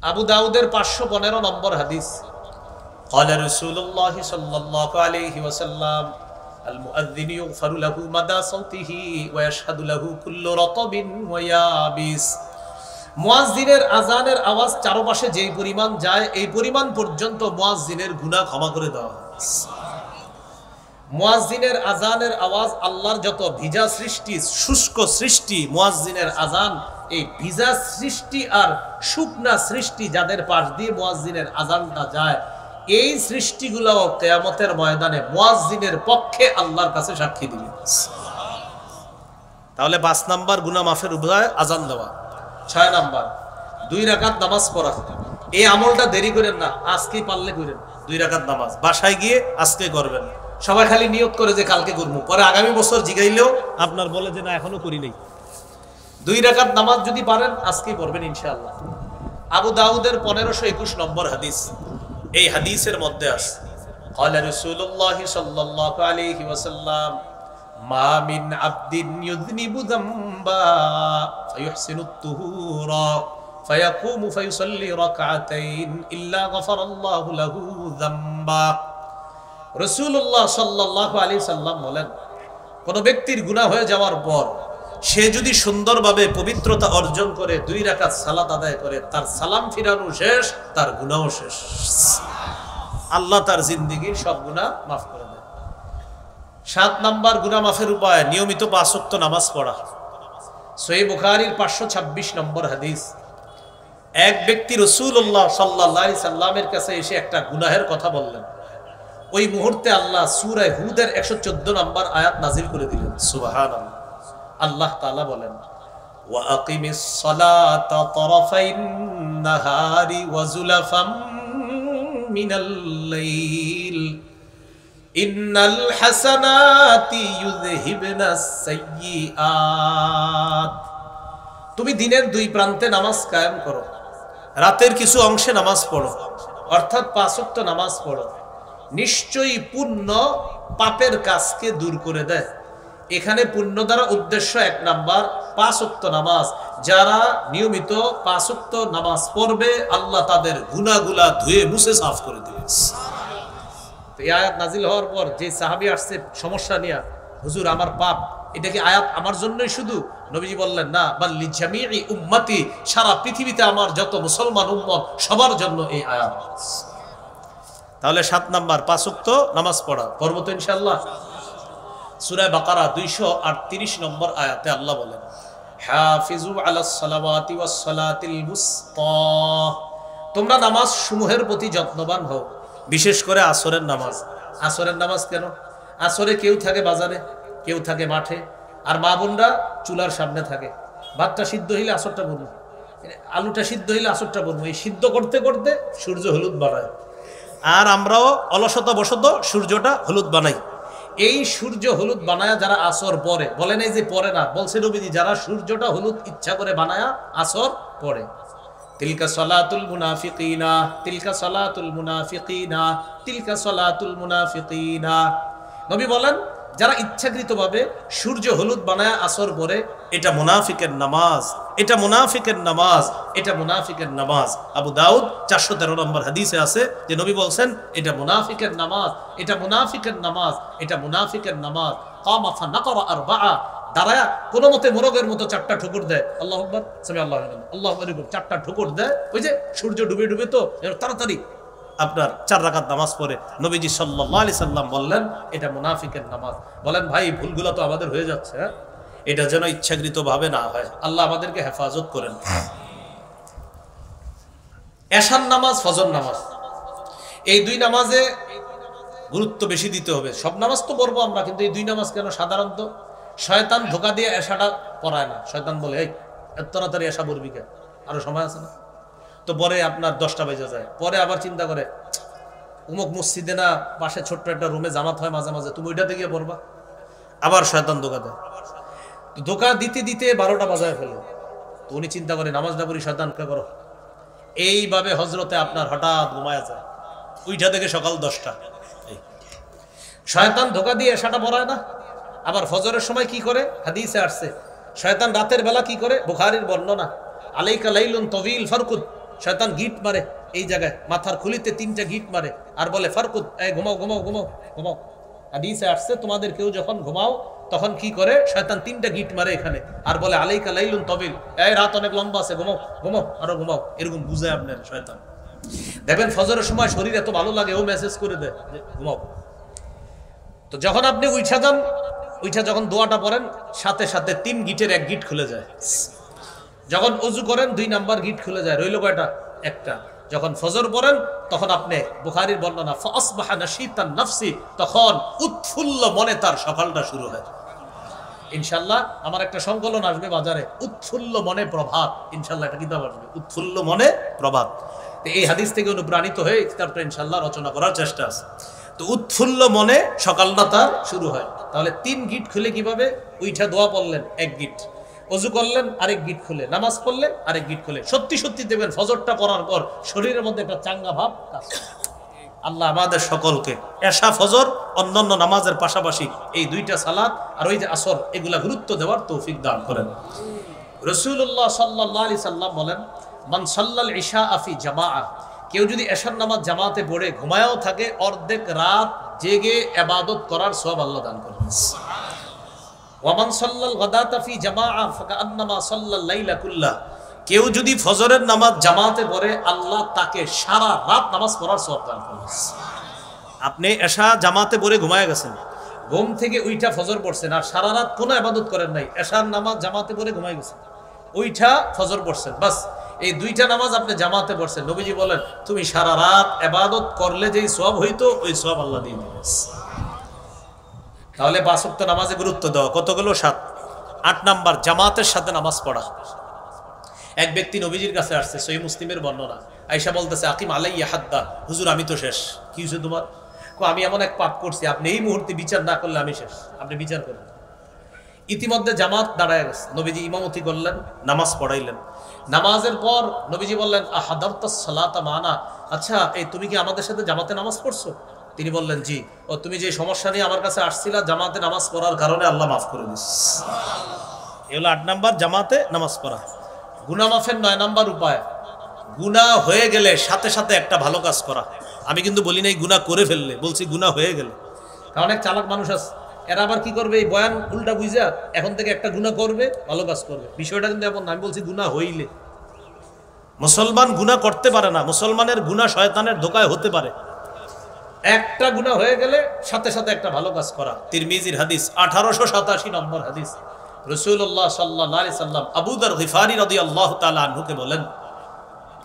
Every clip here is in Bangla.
আবু দাউদের 515 নম্বর হাদিস। قال رسول الله صلى الله عليه وسلم المؤذن يغفر له مدى صوته ويشهد له كل رطب ويابس। মুয়াজ্জিনের আজানের আওয়াজ চারপাশে যেই পরিমাণ যায় এই পরিমাণ পর্যন্ত মুয়াজ্জিনের গুনাহ ক্ষমা করে দেওয়া হয়। মুয়াজ্জিনের আজানের আওয়াজ আল্লাহর যত ভিজা সৃষ্টি, শুষ্ক সৃষ্টি, মুয়াজ্জিনের আজান এই ভিজা সৃষ্টি আর শুকনা সৃষ্টি যাদের পাশ দিয়ে মুয়াজ্জিনের আজানটা যায়, এই সৃষ্টিগুলোও কিয়ামতের ময়দানে মুয়াজ্জিনের পক্ষে আল্লাহর কাছে সাক্ষী দিবে। তাহলে 5 নাম্বার গুনাহ মাফের উপায় আজান দেওয়া। 6 নাম্বার 2 রাকাত নামাজ পড়া। এই আমলটা দেরি করেন না, আজকেই পারলে করেন। 2 রাকাত নামাজ বাসায় গিয়ে আজকে করবেন। সবাই খালি নিয়ত করে যে কালকে করবো, পরে আগামী বছর জিগাইলেও আপনার বলে যে না এখনো করি নাই। 2 রাকাত নামাজ যদি পারেন আজকেই পড়বেন ইনশাআল্লাহ। আবু দাউদের 1521 নম্বর হাদিস। এই হাদিসের মধ্যে আছে قال رسول الله صلى الله عليه وسلم ما من عبد يذنب ذنبا فيحسن الطهور فيقوم فيصلي ركعتين إلا غفر الله له ذنبا। রাসূলুল্লাহ সাল্লাল্লাহু আলাইহি সাল্লাম বলেন, কোন ব্যক্তির গুনাহ হয়ে যাওয়ার পর সে যদি সুন্দরভাবে পবিত্রতা অর্জন করে 2 রাকাত সালাত আদায় করে, তার সালাম ফিরানো শেষ, তার গুনাহও শেষ। আল্লাহ তার জিন্দেগীর সব গুনাহ মাফ করে দেয়। 7 নাম্বার গুনাহ মাফের উপায় নিয়মিত 5 ওয়াক্ত নামাজ পড়া। সহিহ বুখারীর 526 নম্বর হাদিস। এক ব্যক্তি রাসূলুল্লাহ সাল্লাল্লাহু আলাইহি সাল্লামের কাছে এসে একটা গুনাহের কথা বললেন। ওই মুহূর্তে আল্লাহ সূরা হুদের 114 নম্বর আয়াত নাজিল করে দিলেন। সুবহানাল্লাহ। আল্লাহ তাআলা বলেন, ওয়া আকিমিস সালাতা তারাফাইন নাহারি ওয়া যুলাফাম মিনাল লাইল ইন্নাল হাসানাতি ইউযহিবনাস সাইয়্যাত। তুমি দিনের 2 প্রান্তে নামাজ কায়েম করো, রাতের কিছু অংশে নামাজ পড়ো, অর্থাৎ 5 ওয়াক্ত নামাজ পড়ো, নিশ্চয়ই পুণ্য পাপের কাজকে দূর করে দেয়। এখানে পুণ্য দ্বারা উদ্দেশ্য 1 নাম্বার 5 ওয়াক্ত নামাজ। যারা নিয়মিত 5 ওয়াক্ত নামাজ পড়বে আল্লাহ তাদের গুনাহগুলা ধুয়ে মুছে সাফ করে দিবে। তো এই আয়াত নাজিল হওয়ার পর যে সাহাবী আসছে সমস্যা নিয়ে, হুজুর আমার পাপ, এটা কি আয়াত আমার জন্যই শুধু? নবীজি বললেন, না, বাল্লি জামিই উম্মতি, সারা পৃথিবীতে আমার যত মুসলমান উম্মত সবার জন্য এই আয়াত। তাহলে 7 নাম্বার 5 ওয়াক্ত নামাজ পড়া। পড়ব তো ইনশাআল্লাহ। সূরা বাকারা 238 নম্বর আয়াতে আল্লাহ বলেন, হাফিজু আলাস সালাওয়াতি ওয়াস সালাতিল মুস্তা। তোমরা নামাজ সমূহের প্রতি যত্নবান হও, বিশেষ করে আসরের নামাজ। আসরের নামাজ কেন? আসরে কেউ থাকে বাজারে, কেউ থাকে মাঠে, আর মা বোনরা চুলার সামনে থাকে। ভাতটা সিদ্ধ হইলে আসরটা পড়বো, আলুটা সিদ্ধ হইলে আসরটা পড়বো। এই সিদ্ধ করতে করতে সূর্য হলুদ বানায়, আর আমরাও অলসতা বশত সূর্যটা হলুদ বানাই। এই সূর্য হলুদ বানায়া যারা আসর পরে, বলে নাই যে পরে না, বলছে নবীজি যারা সূর্যটা হলুদ ইচ্ছা করে বানায়া আসর পরে, তিলকা সালাতুল মুনাফিকিনা, তিলকা সালাতুল মুনাফিকিনা, তিলকা সালাতুল মুনাফিকিনা। নবী বলেন যারা ইচ্ছাকৃতভাবে সূর্য হলুদ বানায়া আসর পরে, এটা মুনাফিকের নামাজ, এটা মুনাফিকের নামাজ, এটা মুনাফিকের নামাজ। আবু দাউদ 413 নম্বর হাদিসে আছে যে নবী বলছেন এটা মুনাফিকের নামাজ, এটা মুনাফিকের নামাজ, এটা মুনাফিকের নামাজ। কামা ফানাকরা আরবাআ, দাঁড়ায়া কোনো মতে মোরগের মতো 4টা ঠুকুর দেয়, আল্লাহু আকবার, সামি আল্লাহু আকবার, আল্লাহু আকবার, 4টা ঠুকুর দেয়। ওই যে সূর্য ডুবে ডুবে তো তাড়াতাড়ি আপনার 4 রাকাত নামাজ পড়ে। নবীজি সাল্লাল্লাহু আলাইহি সাল্লাম বললেন এটা মুনাফিকের নামাজ। বলেন ভাই, ভুলগুলো তো আমাদের হয়ে যাচ্ছে, এটা যেন ইচ্ছাকৃত ভাবে না হয়। আল্লাহ আমাদেরকে হেফাজত করেন। এশার নামাজ, ফজর নামাজ, এই 2 নামাজে গুরুত্ব বেশি দিতে হবে। সব নামাজ তো পড়বো আমরা, কিন্তু এই 2 নামাজ কেন? সাধারণত শয়তান ধোকা দিয়ে এশাটা পড়ায় না। শয়তান বলে, এই এত তাড়াতাড়ি এশা পড়বি কেন, আরো সময় আছে না? তো পরে আপনার 10টা বেজে যায়। পরে আবার চিন্তা করে, অমুক মসজিদে না পাশে ছোট্ট একটা রুমে জামাত হয় মাঝে মাঝে, তুমি ওইটাতে গিয়ে পড়বা। আবার শয়তান ধোকা দেয়। তো ধোকা দিতে দিতে 12টা বাজায় ফেলে। তো উনি চিন্তা করে নামাজ না পড়ি, শয়তানকে করো। এইভাবে হজরতে আপনার হঠাৎ ঘুমায়া যায়, ওইটা থেকে সকাল 10টা। শয়তান ধোকা দিয়ে এশাটা পড়ায় না। আবার ফজরের সময় কি করে? হাদিসে আসছে শয়তান রাতের বেলা কি করে? বুখারীর বর্ণনা, আলাইকা লাইলুন তাওয়িল ফারকুদ, শয়তান গিট মারে এই জায়গায়, মাথার খুলিতে 3টা গিট মারে আর বলে ফারকুদ, এই ঘুমাও ঘুমাও ঘুমাও ঘুমাও। হাদিসে আসছে তোমাদের কেউ যখন ঘুমাও তখন কি করে, শয়তান 3টা গিট মারে এখানে আর বলে আলাইকা লাইলুন তবিল, এই রাত অনেক লম্বা আছে, ঘুমাও ঘুমাও আরো ঘুমাও, এরকম বুঝায় আপনার শয়তান। দেখবেন ফজরের সময় শরীর এত ভালো লাগে, ও মেসেজ করে দেয় ঘুমাও। তো যখন আপনি উঠা যান, উঠা যখন দোয়াটা পড়েন সাথে সাথে 3 গিটের 1 গিট খুলে যায়। যখন ওযু করেন 2 নাম্বার গিট খুলে যায়, রইল কয়টা? একটা। যখন ফজর পড়েন তখন আপনি বুখারীর বর্ণনা ফাসবাহা নাশীতান নাফসি, তখন উৎফুল্ল মনে তার সকালটা শুরু হয়। ইনশাআল্লাহ আমার একটা সংকলন আসবে বাজারে, উৎফুল্ল মনে প্রভাত, ইনশাআল্লাহ এটা কিতাব আসবে, উৎফুল্ল মনে প্রভাত। তো এই হাদিস থেকে অনুপ্রাণিত হয়ে কিতাবটা ইনশাআল্লাহ রচনা করার চেষ্টা আছে। তো উৎফুল্ল মনে সকালটা তার শুরু হয়। তাহলে 3 গিট খুলে কিভাবে? উইঠা দোয়া পড়লেন 1 গিট, ওযু করলেন আরেক গিট খুলে, নামাজ পড়লে আরেক গিট খুলে। সত্যি সত্যি দেবেন ফজরটা পড়ার পর শরীরের মধ্যে একটা চাঙ্গা ভাব কাজ করে। আল্লাহ আমাদের সকলকে এশা ফজর অন্যান্য নামাজের পাশাপাশি এই 2টা সালাত আর ওই যে আসর এগুলা গুরুত্ব দেওয়ার তৌফিক দান করেন। রাসূলুল্লাহ সাল্লাল্লাহু আলাইহি সাল্লাম বলেন, মান সাল্লাল ইশা ফি জামাআ, কেউ যদি এশার নামাজ জামাতে পড়ে ঘুমায়ও থাকে, অর্ধেক রাত জেগে ইবাদত করার সওয়াব আল্লাহ দান করেন। ওয়া মান সাল্লাল গাদাতা ফি জামাআ ফাকান্নামা সাল্লাল লাইলা কুল্লাহ, কেউ যদি ফজরের নামাজ জামাতে পড়ে আল্লাহ তাকে সারা রাত নামাজ পড়ার সওয়াব দান করেন। আপনি এশা জামাতে পড়ে ঘুমায় গেছেন, ঘুম থেকে উইঠা ফজর পড়ছেন আর সারা রাত কোনো ইবাদত করেন নাই, এশার নামাজ জামাতে পড়ে ঘুমায় গেছেন, উইঠা ফজর পড়ছেন, বাস এই 2টা নামাজ আপনি জামাতে পড়ছেন। নবীজি বলেন তুমি সারা রাত ইবাদত করলে যেই সওয়াব হইতো ওই সওয়াব আল্লাহ দিয়ে দিবেন। তাহলে 5 ওয়াক্ত নামাজে গুরুত্ব দাও। কতগুলো? 7। 8 নাম্বার জামাতের সাথে নামাজ পড়া। এক ব্যক্তি নবীজির কাছে আসছে, সহিহ মুসলিমের বর্ণনা, আয়েশা বলতেছে আকিম আলাইয়া হাদ্দা, হুজুর আমি তো শেষ। কি হয়েছে তোমার? আমি এমন এক পাপ করছি, আপনি এই মুহূর্তে বিচার না করলে আমি শেষ, আপনি বিচার করেন। ইতিমধ্যে জামাত দাঁড়ায় গেছে, নবীজি ইমামতি করলেন, নামাজ পড়াইলেন। নামাজের পর নবীজি বললেন আহাদারতাস সালাতা মানা, আচ্ছা এই তুমি কি আমাদের সাথে জামাতে নামাজ পড়ছো? তিনি বললেন জি। ও তুমি যে সমস্যা নিয়ে আমার কাছে আসছিলা জামাতে নামাজ পড়ার কারণে আল্লাহ মাফ করে দিস। এ হলো 8 নাম্বার জামাতে নামাজ পড়া। গুনাহ মাফের 9 নাম্বার উপায়, গুনাহ হয়ে গেলে সাথে সাথে একটা ভালো কাজ করা। আমি কিন্তু বলি নাই গুনাহ করে ফেললে, বলছি গুনাহ হয়ে গেলে। কারণ অনেক চালাক মানুষ আছে, এরা আবার কি করবে, এই বয়ান উল্টা বুঝা এখন থেকে একটা গুনাহ করবে, ভালো কাজ করবে। বিষয়টা কিন্তু এমন না, আমি বলছি গুনাহ হইলে। মুসলমান গুনাহ করতে পারে না, মুসলমানের গুনাহ শয়তানের ধোকায় হতে পারে। একটা গুনাহ হয়ে গেলে সাথে সাথে একটা ভালো কাজ করা। তিরমিজির হাদিস 1887 নম্বর হাদিস, রাসূলুল্লাহ সাল্লাল্লাহু আলাইহি সাল্লাম আবু যর গিফারি রাদিয়াল্লাহু তাআলা আনহুকে বলেন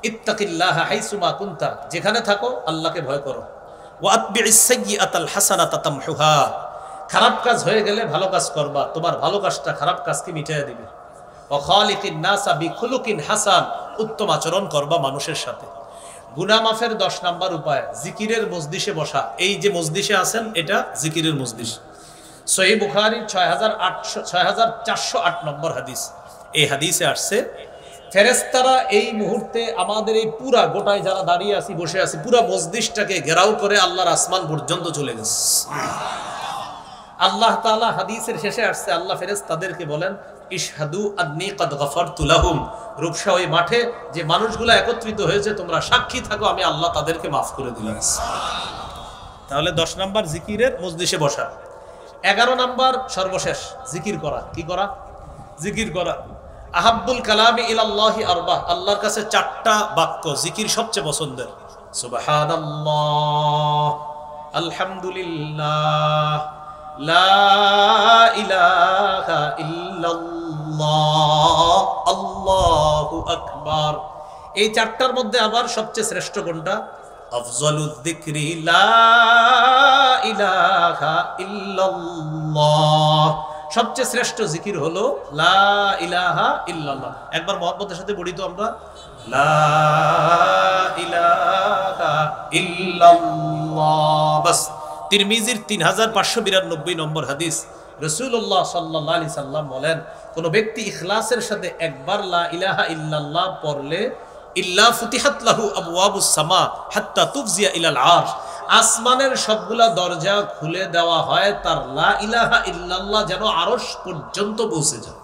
ইত্তাকিল্লাহা হাইসুমা কুনতা, যেখানে থাকো আল্লাহকে ভয় করো। ওয়া আতবিইস সাইয়্যাতাল হাসানাতা তামহুহা, খারাপ কাজ হয়ে গেলে ভালো কাজ করবা, তোমার ভালো কাজটা খারাপ কাজকে মিটিয়ে দিবে। ওয়া খালিকিন নাসা বিখুলুকিন হাসান, উত্তম আচরণ করবা মানুষের সাথে। গুনাহ মাফের 10 নাম্বার উপায়, জিকিরের মজলিসে বসা। এই যে মজলিসে আছেন এটা জিকিরের মজলিস। সহিহ বুখারী 6408 নম্বর হাদিস। এই হাদিসে আসছে ফেরেশতারা এই মুহূর্তে আমাদের এই পুরা গোটায় যারা দাঁড়িয়ে আছি বসে আছি পুরা মজলিসটাকে ঘেরাও করে আল্লাহর আসমান পর্যন্ত চলে গেছে। আল্লাহ তাআলা হাদিসের শেষে আসছে আল্লাহ ফেরেশতাদেরকে বলেন ইশহাদু আন্নী কাদ গাফারতু লাহুম, রূপসা ওই মাঠে যে মানুষগুলো একত্রিত হয়েছে তোমরা সাক্ষী থাকো আমি আল্লাহ তাদেরকে মাফ করে দিলাম। তাহলে 10 নাম্বার জিকিরের মজলিসে বসা। 11 নাম্বার সর্বশেষ জিকির করা। কি করা? জিকির করা। আহাব্বুল কালামি ইলাল্লাহি আরবা, আল্লাহর কাছে 4টা বাক্য জিকির সবচেয়ে পছন্দের। সুবহানাল্লাহ, আলহামদুলিল্লাহ, লা ইলাহা ইল্লাল্লাহ, আল্লাহু আকবার। এই 4টার মধ্যে আবার সবচেয়ে শ্রেষ্ঠ কোনটা? আফজালুয যিকরি লা ইলাহা ইল্লাল্লাহ, সবচেয়ে শ্রেষ্ঠ জিকির হলো লা ইলাহা ইল্লাল্লাহ। একবার মুহাব্বতের সাথে পড়ি তো আমরা, লা ইলাহা ইল্লাল্লাহ। বাস। তিরমিজির 3592 নম্বর হাদিস, রাসূলুল্লাহ সাল্লাল্লাহু আলাইহি সাল্লাম বলেন কোন ব্যক্তি ইখলাসের সাথে একবার লা ইলাহা ইল্লাল্লাহ পড়লে ইল্লা ফুতিহাত লাহু আবওয়াবুস সামা হাত্তা তুফজিয়া ইলাল আরশ, আসমানের সবগুলা দরজা খুলে দেওয়া হয় তার লা ইলাহা ইল্লাল্লাহ যেন আরশ পর্যন্ত পৌঁছে যায়।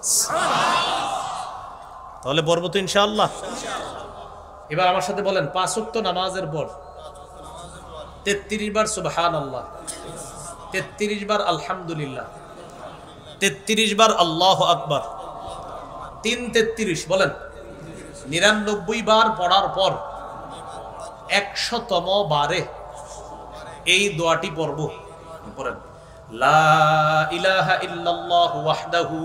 তাহলে পড়ব তো ইনশাআল্লাহ। এবার আমার সাথে বলেন 5 ওয়াক্ত নামাজের পর 33 বার সুবহানাল্লাহ, 33 বার আলহামদুলিল্লাহ, 33 বার আল্লাহু আকবার, 3-33 বলেন 99 বার পড়ার পর 100তম বারে এই দোয়াটি পড়ব। পড়েন, লা ইলাহা ইল্লাল্লাহু ওয়াহদাহু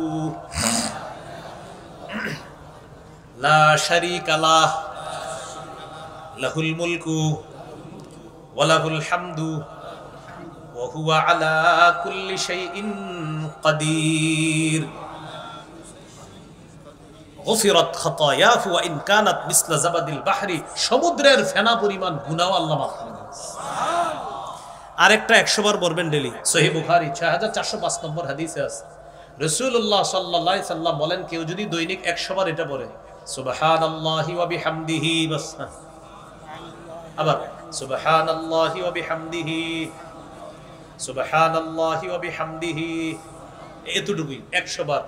লা শারীকা লাহ লাহুল মুলকু ওয়া লাহুল হামদু ওয়া হুয়া আলা কুল্লি শাইইন কাদির গফিরাত খাতায়াহু ওয়া ইন কানাত মিসলা জাবাদিল বাহরি, সমুদ্রের ফেনা পরিমাণ গুনাহ আল্লাহ মাফ করে দেন। আরেকটা 100 বার পড়বেন ডেইলি। সহিহ বুখারী 6405 নম্বর হাদিসে আছে, রাসূলুল্লাহ সাল্লাল্লাহু আলাইহি সাল্লাম বলেন, কেউ যদি দৈনিক 100 বার এটা পড়ে, সুবহানাল্লাহি ওয়া বিহামদিহি, বাস, আবার সুবহানাল্লাহি ওয়া বিহামদিহি, সুবহানাল্লাহি ওয়া বিহামদিহি, এতটুকুই 100 বার,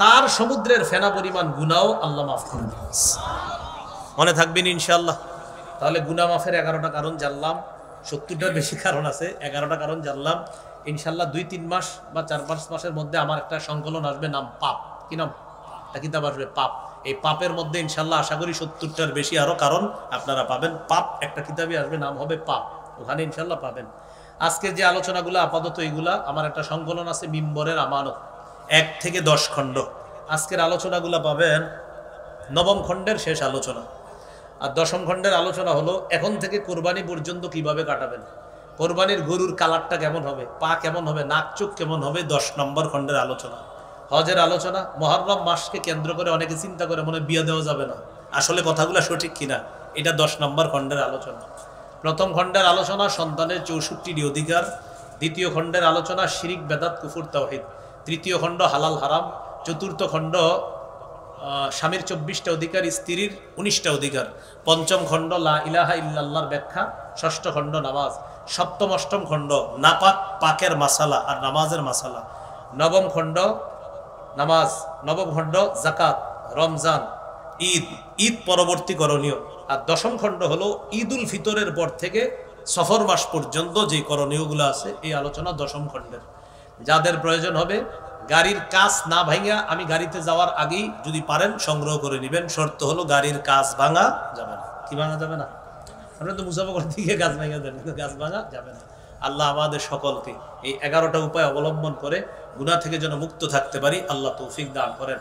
তার সমুদ্রের ফেনা পরিমাণ গুনাহ আল্লাহ মাফ করে দেন। মনে থাকবেন ইনশাআল্লাহ। তাহলে গুনাহ মাফের 11টা কারণ জানলাম, 70টার বেশি কারণ আছে, 11টা কারণ জানলাম। ইনশাআল্লাহ 2-3 মাস বা 4-5 মাসের মধ্যে আমার একটা সংকলন আসবে, নাম পাপ। কি নাম? একটা কিতাব আসবে, পাপ। এই পাপের মধ্যে ইনশাআল্লাহ আশা করি 70টার বেশি আরো কারণ আপনারা পাবেন। পাপ একটা কিতাবই আসবে, নাম হবে পাপ, ওখানে ইনশাআল্লাহ পাবেন। আজকে যে আলোচনাগুলো আপাতত এইগুলা, আমার একটা সংকলন আছে মিম্বরের আমানত, 1 থেকে 10 খণ্ড। আজকের আলোচনাগুলো পাবেন 9ম খণ্ডের শেষ আলোচনা, আর 10ম খণ্ডের আলোচনা হলো এখন থেকে কোরবানি পর্যন্ত কিভাবে কাটাবেন, কোরবানির গরুর কালারটা কেমন হবে, পা কেমন হবে, নাক চোখ কেমন হবে, 10 নম্বর খণ্ডের আলোচনা। হজের আলোচনা, মুহররম মাসকে কেন্দ্র করে অনেকে চিন্তা করে মনে বিয়ে দেওয়া যাবে না, আসলে কথাগুলো সঠিক কিনা, এটা 10 নম্বর খণ্ডের আলোচনা। প্রথম খণ্ডের আলোচনা সন্তানের 64টি অধিকার, দ্বিতীয় খণ্ডের আলোচনা শিরিক বেদাত কুফর তাওহীদ, তৃতীয় খণ্ড হালাল হারাম, চতুর্থ খণ্ড স্বামীর 24টা অধিকার, স্ত্রীর 19টা অধিকার, পঞ্চম খণ্ড লা ইলাহা ইল্লাল্লাহর ব্যাখ্যা, ষষ্ঠ খণ্ড নামাজ, সপ্তম অষ্টম খণ্ড নাপাক পাকের মাসালা আর নামাজের মাসালা, নবম খণ্ড নামাজ, নবম খণ্ড যাকাত, রমজান, ঈদ, ঈদ পরবর্তী করণীয়, আর 10ম খণ্ড হলো ঈদ উল ফিতরের পর থেকে সফর মাস পর্যন্ত যে করণীয়গুলো আছে, এই আলোচনা 10ম খণ্ডের। যাদের প্রয়োজন হবে গাড়ির কাজ না ভাঙা, আমি গাড়িতে যাওয়ার আগেই যদি পারেন সংগ্রহ করে নেবেন, শর্ত হলো গাড়ির কাজ ভাঙা যাবে না। কি ভাঙা যাবে না? আমরা তো মুসাফা দিকে গাছ ভাঙা দেন, কিন্তু গাছ ভাঙা যাবে না। আল্লাহ আমাদের সকলকে এই 11টা উপায় অবলম্বন করে গুনাহ থেকে যেন মুক্ত থাকতে পারি, আল্লাহ তৌফিক দান করেন।